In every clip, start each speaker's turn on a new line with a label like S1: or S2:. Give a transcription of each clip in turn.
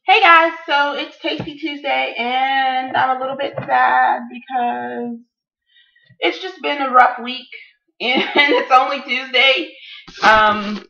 S1: Hey guys, so it's Tasty Tuesday and I'm a little bit sad because it's just been a rough week and it's only Tuesday. Um,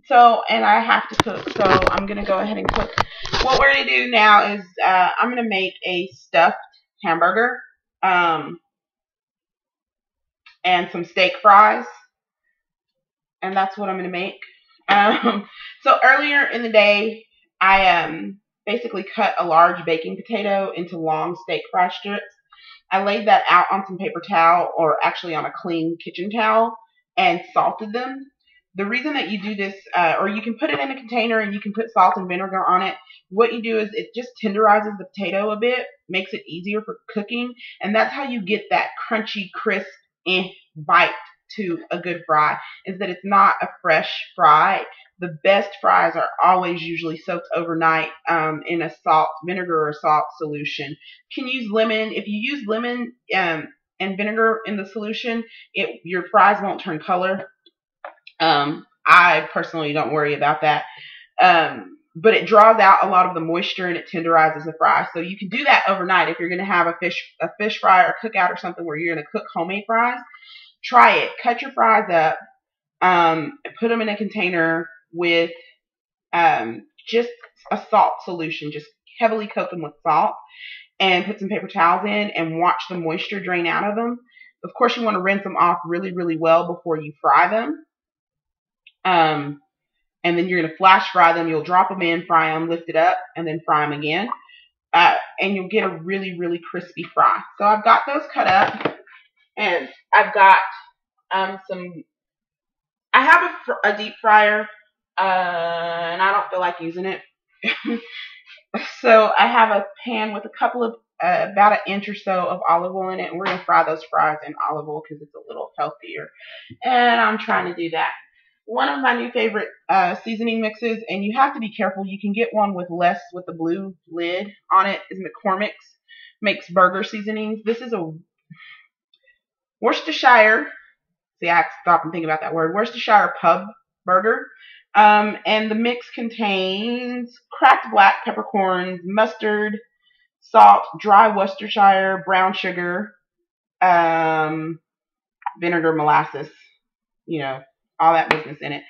S1: and I have to cook, so I'm gonna go ahead and cook. What we're gonna do now is I'm gonna make a stuffed hamburger um, and some steak fries, and that's what I'm gonna make. Um, so earlier in the day, I basically cut a large baking potato into long steak fry strips. I laid that out on some paper towel, or actually on a clean kitchen towel, and salted them. The reason that you do this, or you can put it in a container and you can put salt and vinegar on it. What you do is it just tenderizes the potato a bit, makes it easier for cooking, and that's how you get that crunchy, crisp bite to a good fry, is that it's not a fresh fry. The best fries are always usually soaked overnight in a salt, vinegar, or salt solution. You can use lemon. If you use lemon and vinegar in the solution, your fries won't turn color. I personally don't worry about that. But it draws out a lot of the moisture and it tenderizes the fry. So you can do that overnight if you're going to have a fish fry or cookout or something where you're going to cook homemade fries. Try it. Cut your fries up. Put them in a container with just a salt solution. Just heavily coat them with salt and put some paper towels in and watch the moisture drain out of them. Of course, you want to rinse them off really, really well before you fry them. And then you're going to flash fry them. You'll drop them in, fry them, lift it up, and then fry them again. And you'll get a really, really crispy fry. So I've got those cut up. And I've got I have a deep fryer, and I don't feel like using it. So I have a pan with a couple of, about an inch or so of olive oil in it, and we're going to fry those fries in olive oil because it's a little healthier. And I'm trying to do that. One of my new favorite seasoning mixes, and you have to be careful. You can get one with the blue lid on it, is McCormick's. Makes burger seasonings. This is a Worcestershire, see, I have to stop and think about that word, Worcestershire pub burger. And the mix contains cracked black peppercorns, mustard, salt, dry Worcestershire, brown sugar, vinegar, molasses, all that business in it.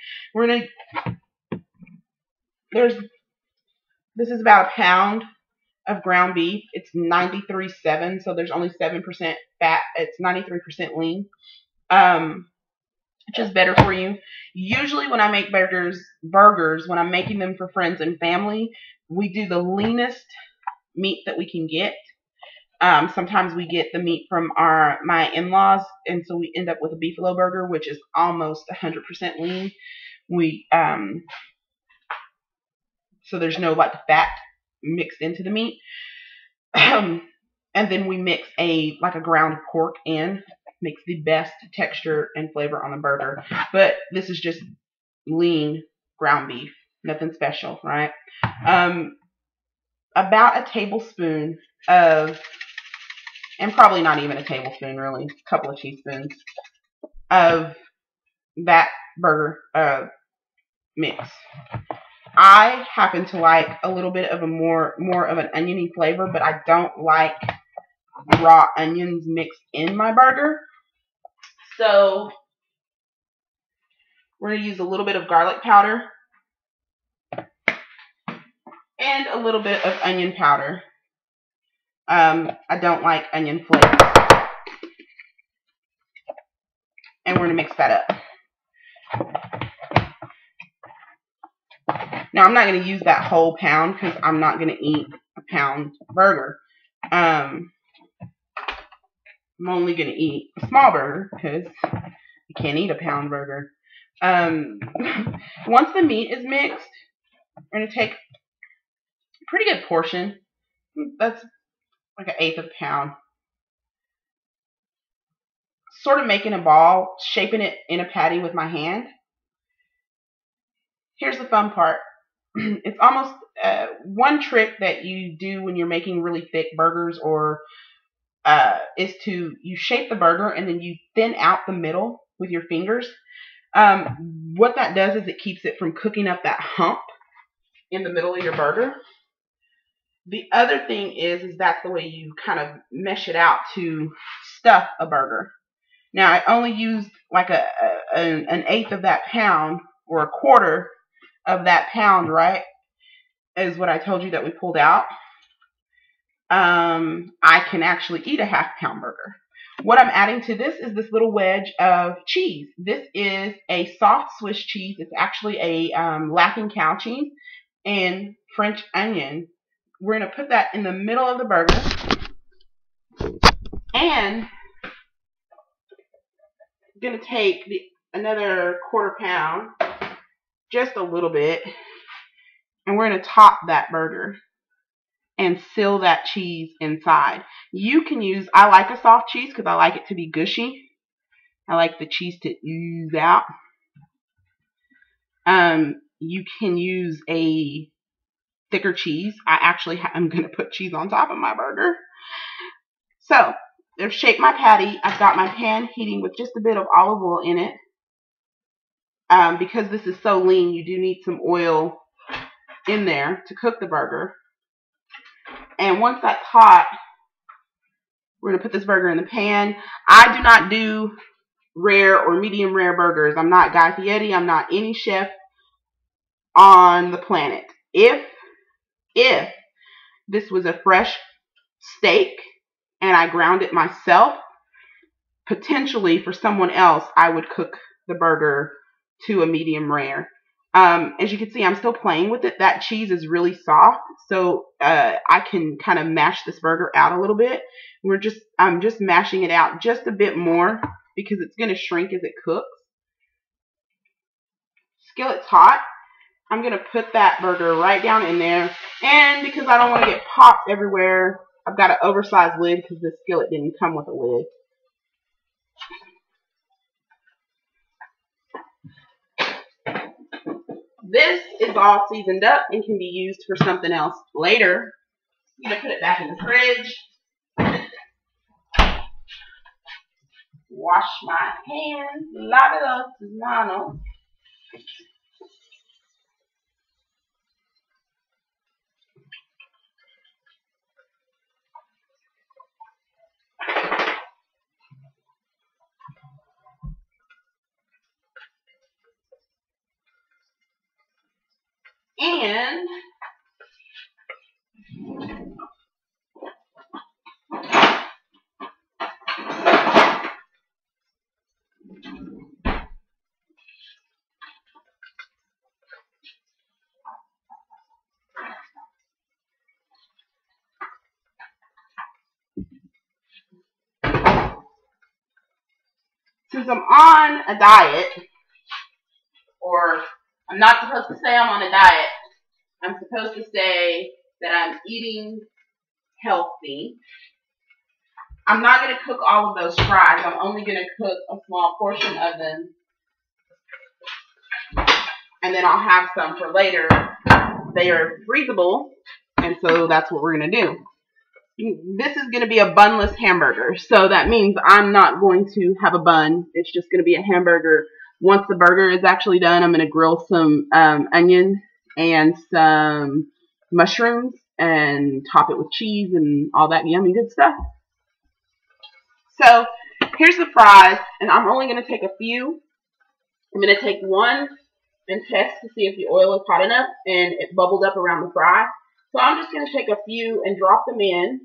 S1: This is about a pound of ground beef. It's 93.7, so there's only 7% fat. It's 93% lean, which is better for you. Usually when I make burgers, when I'm making them for friends and family, we do the leanest meat that we can get. Sometimes we get the meat from my in-laws, and so we end up with a beefalo burger, which is almost 100% lean. So there's no fat mixed into the meat. And then we mix a ground pork in. Makes the best texture and flavor on the burger. But this is just lean ground beef. Nothing special, right? About a tablespoon of, and probably not even a tablespoon really, a couple of teaspoons of that burger mix. I happen to like a little bit of a more of an oniony flavor, but I don't like raw onions mixed in my burger. So we're going to use a little bit of garlic powder and a little bit of onion powder. I don't like onion flakes. And we're going to mix that up. Now, I'm not going to use that whole pound because I'm not going to eat a pound burger. I'm only going to eat a small burger because you can't eat a pound burger. Once the meat is mixed, we're going to take a pretty good portion. That's like 1/8 of a pound. Sort of making a ball, shaping it in a patty with my hand. Here's the fun part. It's almost one trick that you do when you're making really thick burgers is you shape the burger and then you thin out the middle with your fingers. What that does is it keeps it from cooking up that hump in the middle of your burger. The other thing is that's the way you kind of mesh it out to stuff a burger. Now, I only used like an eighth of that pound, or a quarter of that pound, right, is what I told you that we pulled out. I can actually eat a half-pound burger. What I'm adding to this is this little wedge of cheese. This is a soft Swiss cheese. It's actually a Laughing Cow cheese and French onion. We're going to put that in the middle of the burger. And I'm going to take another quarter pound, just a little bit, and we're going to top that burger and seal that cheese inside. You can use, I like a soft cheese because I like it to be gushy. I like the cheese to ooze out. You can use a thicker cheese. I'm going to put cheese on top of my burger. So, I've shaped my patty. I've got my pan heating with just a bit of olive oil in it. Because this is so lean, you do need some oil in there to cook the burger. And once that's hot, we're going to put this burger in the pan. I do not do rare or medium rare burgers. I'm not Guy Fieri. I'm not any chef on the planet. If this was a fresh steak and I ground it myself, potentially for someone else, I would cook the burger to a medium rare. As you can see, I'm still playing with it. That cheese is really soft, so I can kind of mash this burger out a little bit. I'm just mashing it out just a bit more because it's going to shrink as it cooks. Skillet's hot. I'm going to put that burger right down in there, and because I don't want to get popped everywhere, I've got an oversized lid because this skillet didn't come with a lid. This is all seasoned up and can be used for something else later. I'm going to put it back in the fridge. Wash my hands. Lave las manos. And since I'm on a diet, or I'm not supposed to say I'm on a diet, I'm supposed to say that I'm eating healthy. I'm not going to cook all of those fries. I'm only going to cook a small portion of them. And then I'll have some for later. They are freezable, and so that's what we're going to do. This is going to be a bunless hamburger. So that means I'm not going to have a bun. It's just going to be a hamburger. Once the burger is actually done, I'm going to grill some onion and some mushrooms and top it with cheese and all that yummy good stuff. So here's the fries, and I'm only going to take a few. I'm going to take one and test to see if the oil is hot enough and it bubbled up around the fry. So I'm just going to take a few and drop them in.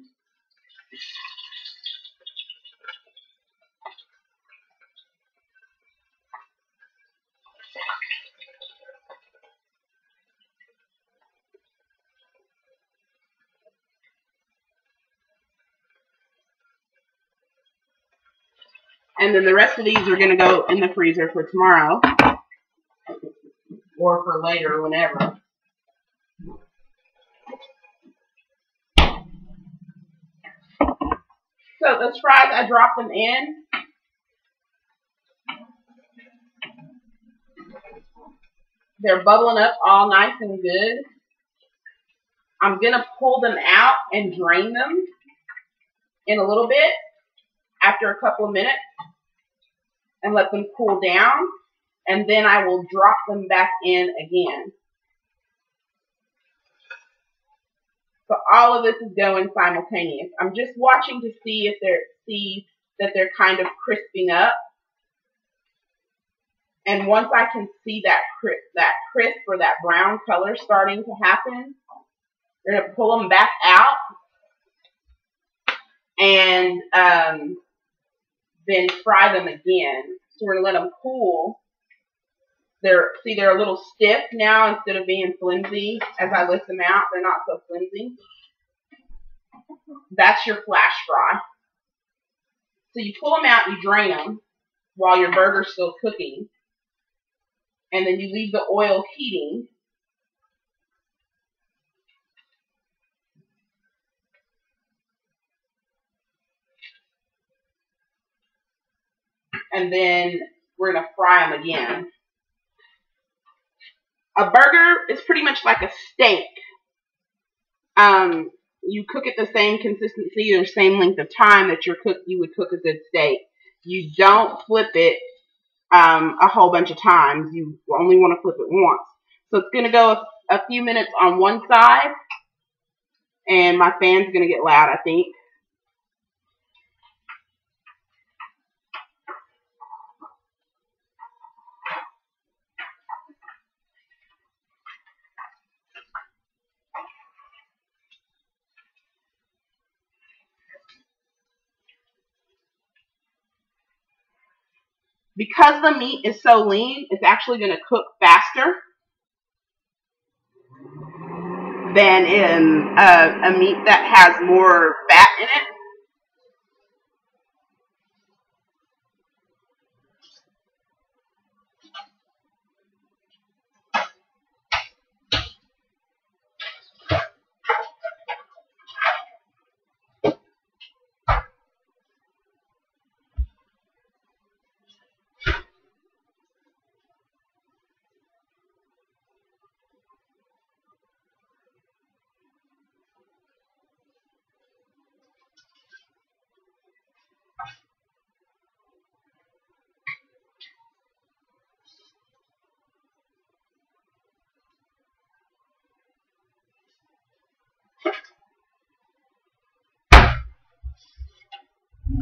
S1: And then the rest of these are going to go in the freezer for tomorrow or for later, whenever. So those fries, I dropped them in. They're bubbling up all nice and good. I'm going to pull them out and drain them in a little bit after a couple of minutes and let them cool down. And then I will drop them back in again. So all of this is going simultaneous. I'm just watching to see if that they're kind of crisping up. And once I can see that crisp or that brown color starting to happen, we're going to pull them back out and then fry them again. So we're going to let them cool. They're a little stiff now instead of being flimsy. As I lift them out, they're not so flimsy. That's your flash fry. So you pull them out, you drain them while your burger's still cooking. And then you leave the oil heating. And then we're going to fry them again. A burger is pretty much like a steak. You cook it the same consistency or same length of time that you would cook a good steak. You don't flip it a whole bunch of times. You only want to flip it once. So it's going to go a few minutes on one side. And my fan's going to get loud, I think. Because the meat is so lean, it's actually going to cook faster than in a meat that has more fat in it.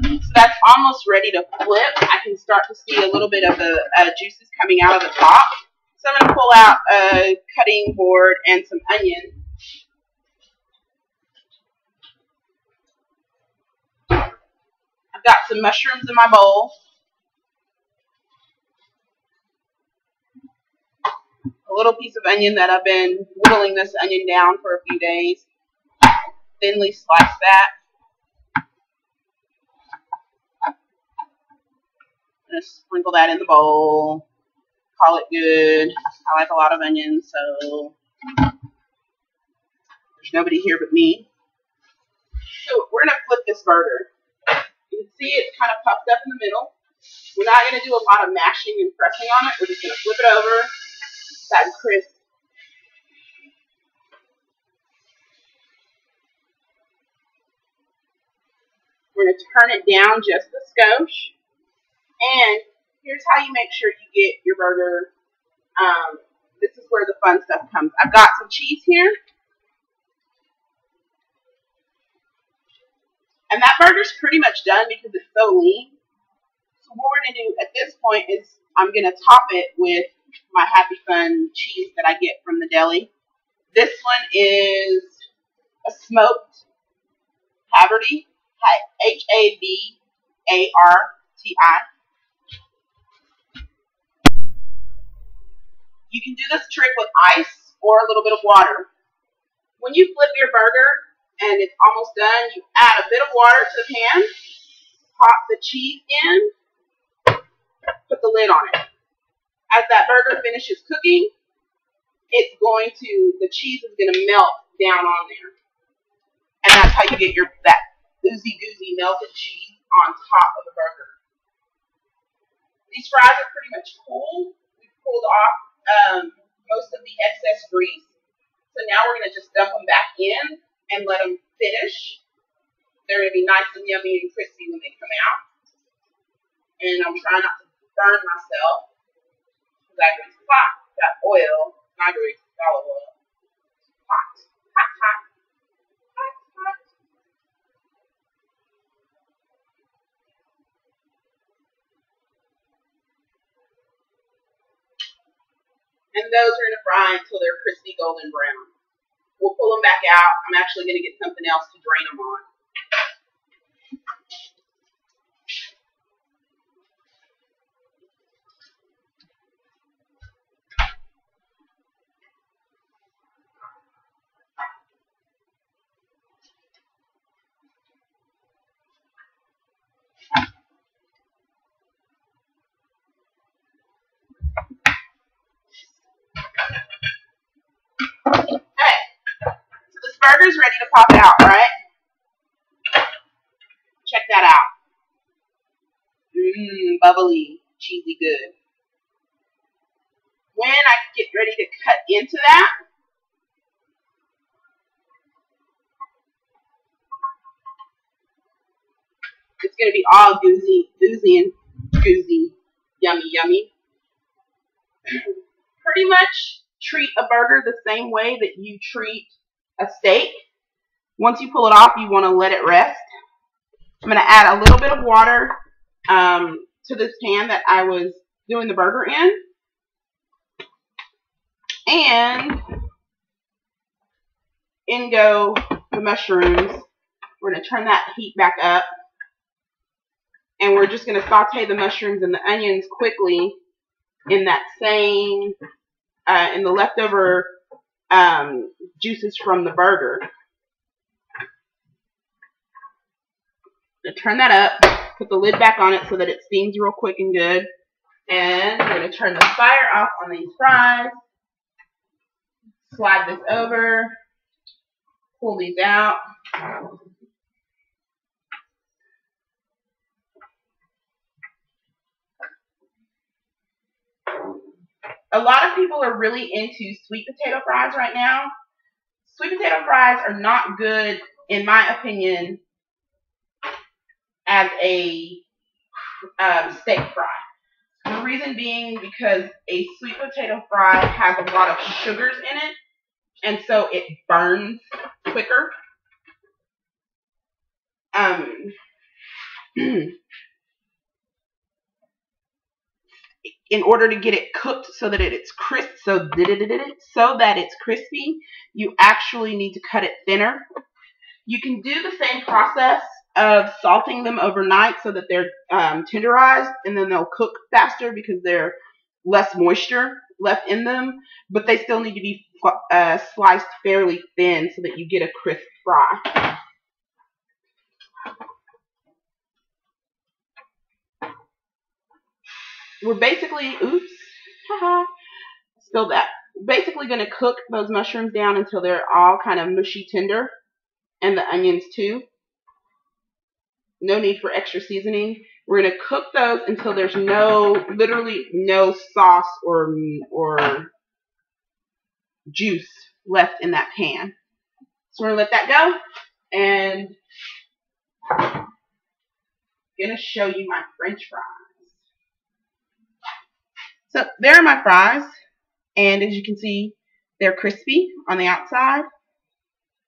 S1: So that's almost ready to flip. I can start to see a little bit of the juices coming out of the top. So I'm going to pull out a cutting board and some onion. I've got some mushrooms in my bowl. A little piece of onion that I've been whittling this onion down for a few days. Thinly slice that. Just sprinkle that in the bowl. Call it good. I like a lot of onions, so there's nobody here but me. So we're going to flip this burger. You can see it's kind of puffed up in the middle. We're not going to do a lot of mashing and pressing on it. We're just going to flip it over. That crisp. We're going to turn it down just a skosh. And here's how you make sure you get your burger. This is where the fun stuff comes. I've got some cheese here. And that burger's pretty much done because it's so lean. So what we're going to do at this point is I'm going to top it with my Happy Fun cheese that I get from the deli. This one is a smoked Haverty, Havarti. You can do this trick with ice or a little bit of water. When you flip your burger and it's almost done, you add a bit of water to the pan, pop the cheese in, put the lid on it. As that burger finishes cooking, the cheese is going to melt down on there. And that's how you get that oozy-goozy melted cheese on top of the burger. These fries are pretty much cool. We've pulled off most of the excess grease. So now we're going to just dump them back in and let them finish. They're going to be nice and yummy and crispy when they come out. And I'm trying not to burn myself. That grease is hot. That oil, not grease, olive oil. Hot. Hot, hot. And those are going to fry until they're crispy golden brown. We'll pull them back out. I'm actually going to get something else to drain them on. Burger's ready to pop out, right? Check that out. Bubbly, cheesy good. When I get ready to cut into that, it's going to be all goozy and goozy, yummy, yummy. Pretty much treat a burger the same way that you treat a steak. Once you pull it off, you want to let it rest. I'm going to add a little bit of water to this pan that I was doing the burger in. And in go the mushrooms. We're going to turn that heat back up. And we're just going to saute the mushrooms and the onions quickly in that same, in the leftover juices from the burger. Turn that up, put the lid back on it so that it steams real quick and good. And we're going to turn the fire off on these fries. Slide this over. Pull these out. A lot of people are really into sweet potato fries right now. Sweet potato fries are not good, in my opinion, as a steak fry. The reason being because a sweet potato fry has a lot of sugars in it, and so it burns quicker. In order to get it cooked so that it's crisp, so that it's crispy, you actually need to cut it thinner. You can do the same process of salting them overnight so that they're tenderized, and then they'll cook faster because there's less moisture left in them, but they still need to be sliced fairly thin so that you get a crisp fry. We're basically, spilled that. Basically going to cook those mushrooms down until they're all kind of mushy tender, and the onions too. No need for extra seasoning. We're going to cook those until there's literally no sauce or juice left in that pan. So we're going to let that go, and I'm going to show you my French fries. So there are my fries, and as you can see, they're crispy on the outside,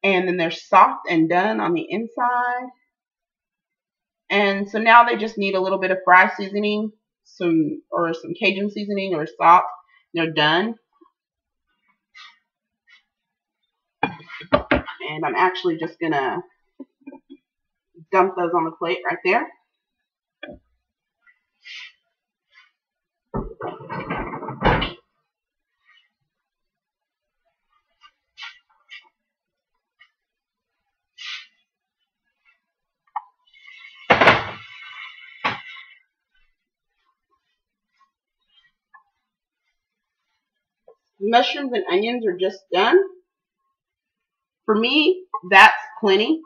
S1: and then they're soft and done on the inside. And so now they just need a little bit of fry seasoning, some Cajun seasoning or salt. They're done. And I'm actually just gonna dump those on the plate right there. Mushrooms and onions are just done. For me, that's plenty.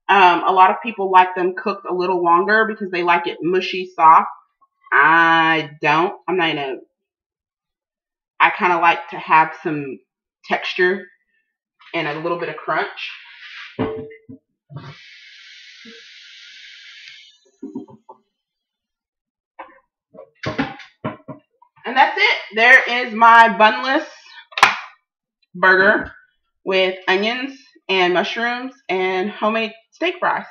S1: A lot of people like them cooked a little longer because they like it mushy soft. I don't. I kind of like to have some texture and a little bit of crunch. And that's it. There is my bunless burger with onions and mushrooms and homemade steak fries.